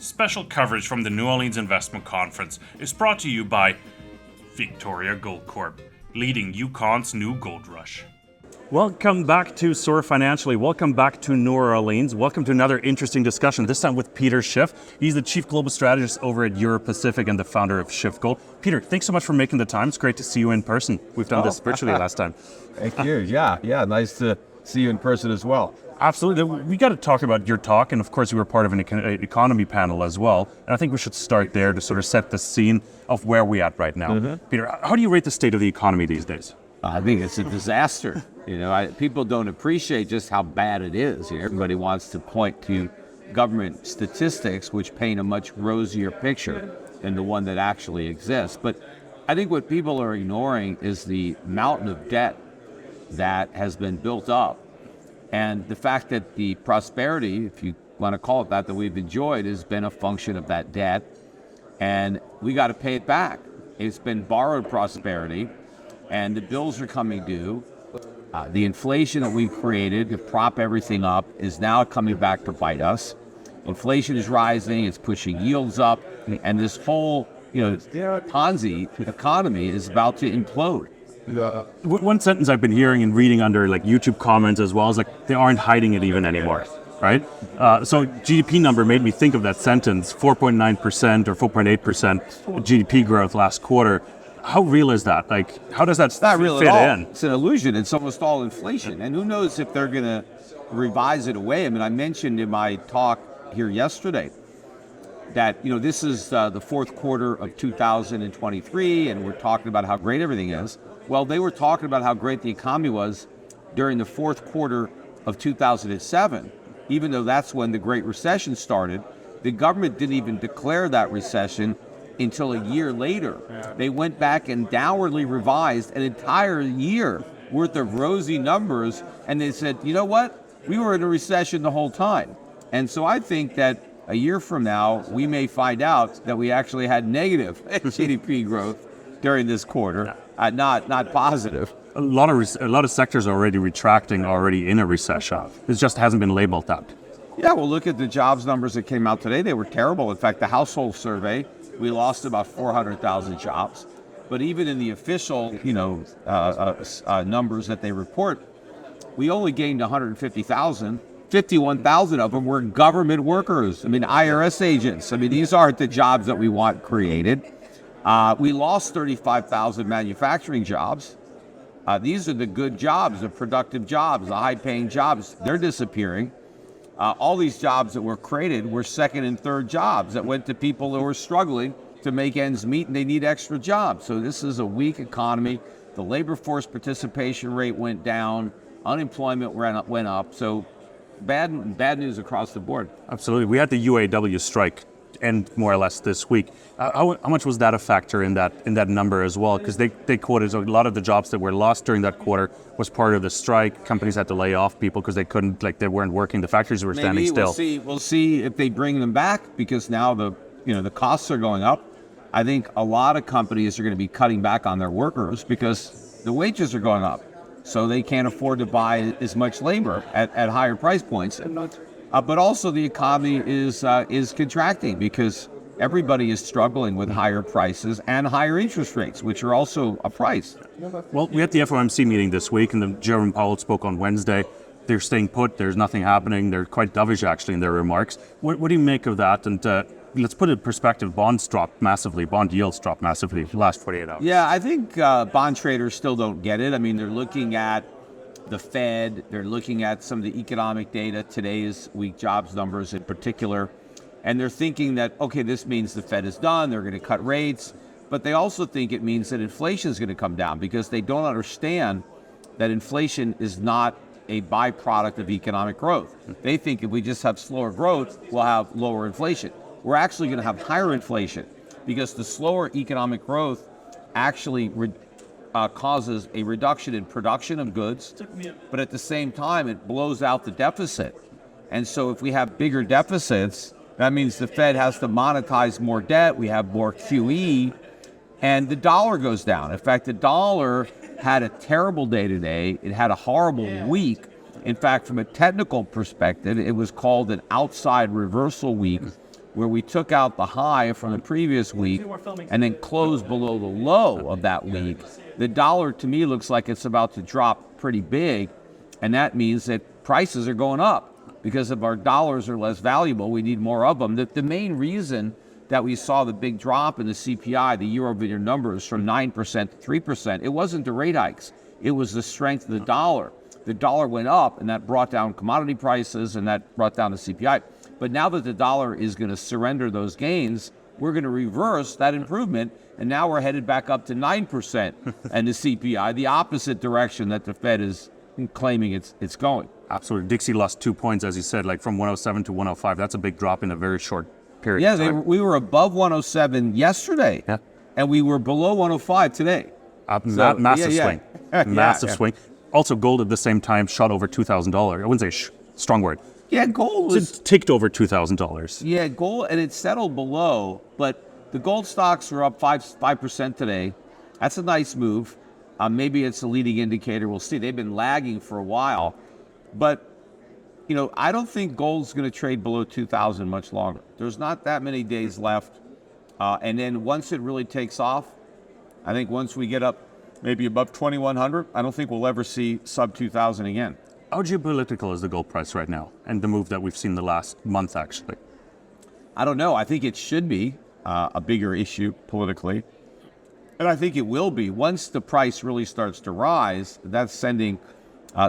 Special coverage from the New Orleans Investment Conference is brought to you by Victoria Gold Corp, leading Yukon's new gold rush. Welcome back to Soar Financially. Welcome back to New Orleans. Welcome to another interesting discussion, this time with Peter Schiff. He's the Chief Global Strategist over at Europe Pacific and the founder of Schiff Gold. Peter, thanks so much for making the time. It's great to see you in person. We've done this virtually last time. Thank you. Yeah. Nice to see you in person as well. Absolutely. We got to talk about your talk, and of course you were part of an economy panel as well. And I think we should start there to sort of set the scene of where we're at right now. Mm-hmm. Peter, how do you rate the state of the economy these days? I think it's a disaster. People don't appreciate just how bad it is. Everybody wants to point to government statistics, which paint a much rosier picture than the one that actually exists. But I think what people are ignoring is the mountain of debt that has been built up. And the fact that the prosperity, if you want to call it that we've enjoyed has been a function of that debt. And we got to pay it back. It's been borrowed prosperity, and the bills are coming due. The inflation that we've created to prop everything up is now coming back to bite us. Inflation is rising, it's pushing yields up, and this whole Ponzi economy is about to implode. One sentence I've been hearing and reading under YouTube comments as well is they aren't hiding it even anymore, right? So GDP number made me think of that sentence, 4.9% or 4.8% GDP growth last quarter. How real is that? How does that it's not real fit at all. in? It's an illusion. It's almost all inflation. And who knows if they're going to revise it away. I mentioned in my talk here yesterday that, this is the fourth quarter of 2023, and we're talking about how great everything is. Well, they were talking about how great the economy was during the fourth quarter of 2007, even though that's when the Great Recession started. The government didn't even declare that recession until a year later. They went back and downwardly revised an entire year worth of rosy numbers, and they said, you know what? We were in a recession the whole time. And so I think that a year from now, we may find out that we actually had negative GDP growth during this quarter, not positive. A lot of sectors are already retracting, already in a recession. It just hasn't been labeled that. Yeah, well, look at the jobs numbers that came out today. They were terrible. In fact, the household survey, we lost about 400,000 jobs. But even in the official, numbers that they report, we only gained 150,000. 51,000 of them were government workers. IRS agents. These aren't the jobs that we want created. We lost 35,000 manufacturing jobs. These are the good jobs, the productive jobs, the high-paying jobs. They're disappearing. All these jobs that were created were second and third jobs that went to people who were struggling to make ends meet, and they need extra jobs. So this is a weak economy. The labor force participation rate went down. Unemployment went up. So bad news across the board. Absolutely. We had the UAW strike end more or less this week. How much was that a factor in that number as well? Because they quoted a lot of the jobs that were lost during that quarter was part of the strike. Companies had to lay off people because they couldn't, they weren't working. The factories were standing still. We'll see if they bring them back, because now the costs are going up. I think a lot of companies are going to be cutting back on their workers because the wages are going up. So they can't afford to buy as much labor at higher price points. But also the economy is contracting because everybody is struggling with higher prices and higher interest rates, which are also a price. Well, we had the FOMC meeting this week, and Jerome Powell spoke on Wednesday. They're staying put. There's nothing happening. They're quite dovish, actually, in their remarks. What do you make of that? And let's put it in perspective. Bonds dropped massively. Bond yields dropped massively the last 48 hours. Yeah, I think bond traders still don't get it. They're looking at the Fed. They're looking at some of the economic data, today's weak jobs numbers in particular, and they're thinking that, okay, this means the Fed is done. They're going to cut rates. But they also think it means that inflation is going to come down, because they don't understand that inflation is not a byproduct of economic growth. They think if we just have slower growth, we'll have lower inflation. We're actually going to have higher inflation, because the slower economic growth actually causes a reduction in production of goods, but at the same time, it blows out the deficit. And so if we have bigger deficits, that means the Fed has to monetize more debt, we have more QE, and the dollar goes down. In fact, the dollar had a terrible day today. It had a horrible week. In fact, from a technical perspective, it was called an outside reversal week, where we took out the high from the previous week and then closed below the low of that week, the dollar to me looks like it's about to drop pretty big. And that means that prices are going up because if our dollars are less valuable, we need more of them. The main reason that we saw the big drop in the CPI, the year-over-year numbers from 9% to 3%, it wasn't the rate hikes. It was the strength of the dollar. The dollar went up, and that brought down commodity prices, and that brought down the CPI. But now that the dollar is going to surrender those gains, we're going to reverse that improvement, and now we're headed back up to 9% and the CPI, the opposite direction that the Fed is claiming it's going. Absolutely. Dixie lost 2 points, as you said, like from 107 to 105. That's a big drop in a very short period. Yeah, we were above 107 yesterday, and we were below 105 today. Massive swing. Massive swing. Also, gold at the same time shot over $2,000. I wouldn't say strong word. Yeah, gold was ticked over $2,000. Yeah, gold, and it settled below, but the gold stocks are up 5% today. That's a nice move. Maybe it's a leading indicator. We'll see. They've been lagging for a while, but I don't think gold's going to trade below 2,000 much longer. There's not that many days left, and then once it really takes off, I think once we get up maybe above 2,100, I don't think we'll ever see sub 2,000 again. How geopolitical is the gold price right now, and the move that we've seen the last month, actually? I don't know. I think it should be a bigger issue politically. And I think it will be. Once the price really starts to rise, that's sending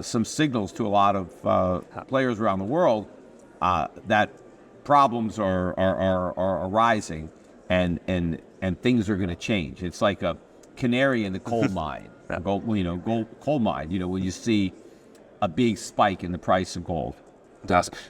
some signals to a lot of players around the world that problems are arising and things are going to change. It's like a canary in the coal mine, coal mine, when you see a big spike in the price of gold.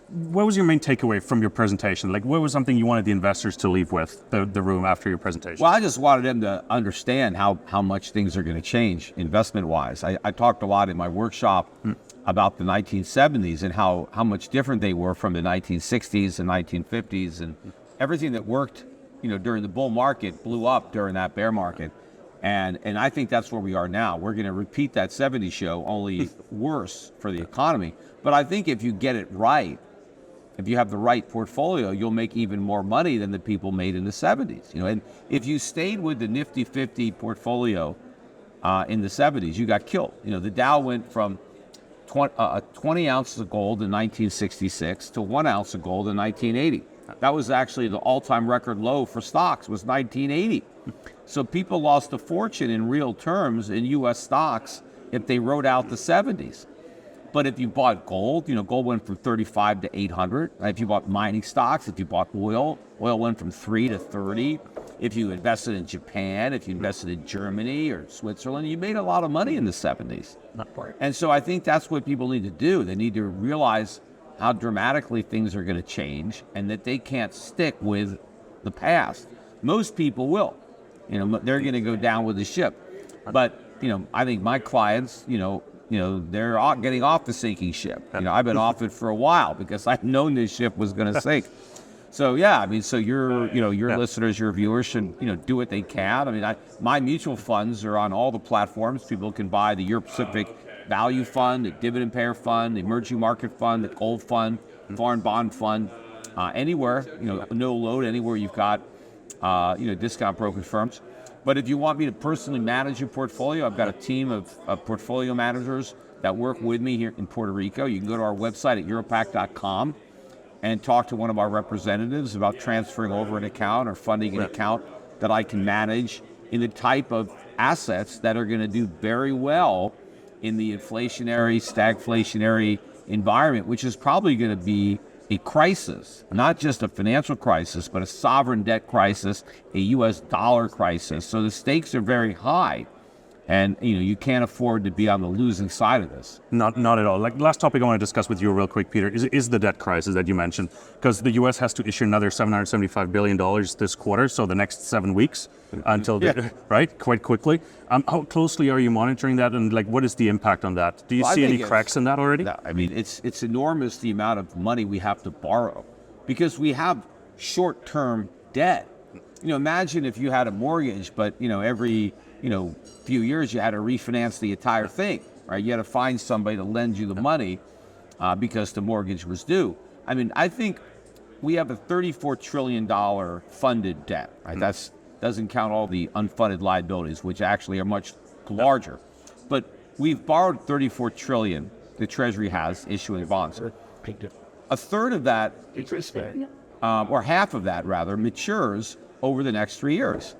What was your main takeaway from your presentation? Like, what was something you wanted the investors to leave with, the room after your presentation? Well, I just wanted them to understand how much things are going to change investment-wise. I talked a lot in my workshop about the 1970s and how much different they were from the 1960s and 1950s, and everything that worked, during the bull market blew up during that bear market. And I think that's where we are now. We're going to repeat that 70s show, only worse for the economy. But I think if you get it right, if you have the right portfolio, you'll make even more money than the people made in the 70s. And if you stayed with the Nifty 50 portfolio in the 70s, you got killed. The Dow went from 20 ounces of gold in 1966 to 1 ounce of gold in 1980. That was actually the all-time record low for stocks, was 1980. So people lost a fortune in real terms in U.S. stocks if they rode out the 70s. But if you bought gold, gold went from 35 to 800. If you bought mining stocks, if you bought oil went from 3 to 30. If you invested in Japan, if you invested in Germany or Switzerland, you made a lot of money in the 70s. And so I think that's what people need to do. They need to realize how dramatically things are going to change and that they can't stick with the past. Most people will. They're going to go down with the ship. But, I think my clients, they're getting off the sinking ship. I've been off it for a while because I've known this ship was going to sink. So your listeners, your viewers should, do what they can. My mutual funds are on all the platforms. People can buy the Europe Pacific Value Fund, the Dividend Payer Fund, the Emerging Market Fund, the Gold Fund, Foreign Bond Fund, anywhere, no load, anywhere you've got, discount brokerage firms. But if you want me to personally manage your portfolio, I've got a team of portfolio managers that work with me here in Puerto Rico. You can go to our website at europac.com and talk to one of our representatives about transferring over an account or funding an account that I can manage in the type of assets that are going to do very well in the inflationary, stagflationary environment, which is probably going to be a crisis, not just a financial crisis, but a sovereign debt crisis, a U.S. dollar crisis. So the stakes are very high, and you can't afford to be on the losing side of this. Not at all. Like, last topic I want to discuss with you real quick, Peter, is the debt crisis that you mentioned, because the U.S. has to issue another $775 billion this quarter, so the next 7 weeks until right, quite quickly. How closely are you monitoring that, and what is the impact on that? Do you see any cracks in that already? No, it's enormous, the amount of money we have to borrow because we have short-term debt. Imagine if you had a mortgage, but every few years you had to refinance the entire thing, right? You had to find somebody to lend you the money because the mortgage was due. I think we have a $34 trillion funded debt. Right? That doesn't count all the unfunded liabilities, which actually are much larger. But we've borrowed $34 trillion. The Treasury has issuing bonds. A third of that, or half of that rather, matures over the next 3 years.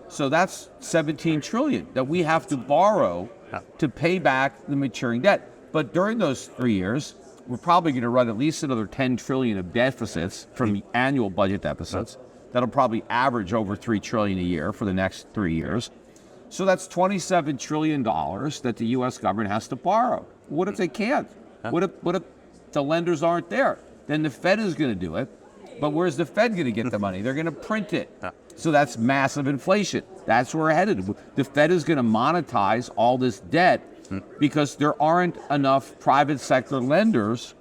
So that's $17 trillion that we have to borrow to pay back the maturing debt. But during those 3 years, we're probably going to run at least another $10 trillion of deficits from annual budget deficits. That'll probably average over $3 trillion a year for the next 3 years. So that's $27 trillion that the U.S. government has to borrow. What if they can't? What if the lenders aren't there? Then the Fed is going to do it. But where's the Fed going to get the money? They're going to print it. So that's massive inflation. That's where we're headed. The Fed is going to monetize all this debt because there aren't enough private sector lenders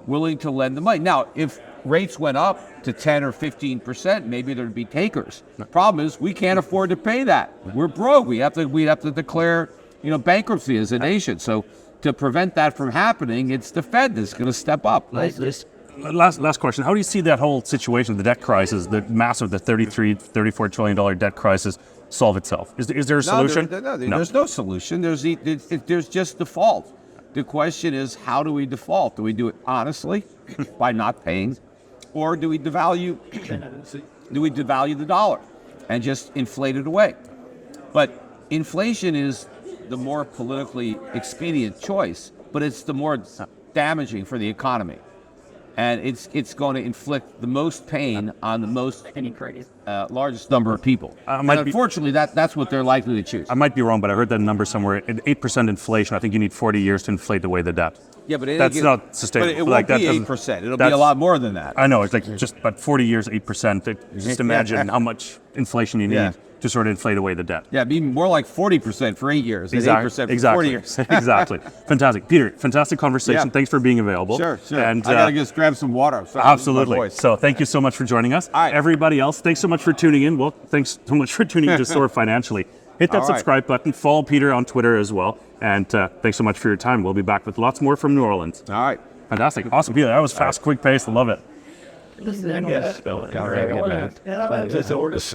willing to lend the money. Now, if rates went up to 10 or 15%, maybe there'd be takers. The problem is we can't afford to pay that. We're broke. We have to declare, bankruptcy as a nation. So to prevent that from happening, it's the Fed that's going to step up. Last question. How do you see that whole situation, the debt crisis, the massive, the $34 trillion debt crisis, solve itself? Is there a solution? There's no solution. There's just default. The question is, how do we default? Do we do it honestly by not paying, or do we devalue the dollar and just inflate it away? But inflation is the more politically expedient choice, but it's the more damaging for the economy. And it's going to inflict the most pain on the most largest number of people. And unfortunately, that's what they're likely to choose. I might be wrong, but I heard that number somewhere. At 8% inflation, I think you need 40 years to inflate away the debt. Yeah, but that's not sustainable. But it won't be 8%. It'll be a lot more than that. I know. It's like just about 40 years, 8%. Just imagine how much inflation you need to sort of inflate away the debt. Yeah, it'd be more like 40% for 8 years. Exactly. 8% for 40 years. Exactly. Fantastic. Peter, fantastic conversation. Yeah. Thanks for being available. Sure. And, I got to just grab some water. Absolutely. So thank you so much for joining us. All right. Everybody else, thanks so much for tuning in. Well, thanks so much for tuning in to Soar Financially. Hit that subscribe button. Follow Peter on Twitter as well. And thanks so much for your time. We'll be back with lots more from New Orleans. All right. Fantastic. Awesome, Peter. That was fast, quick paced. I love it. This is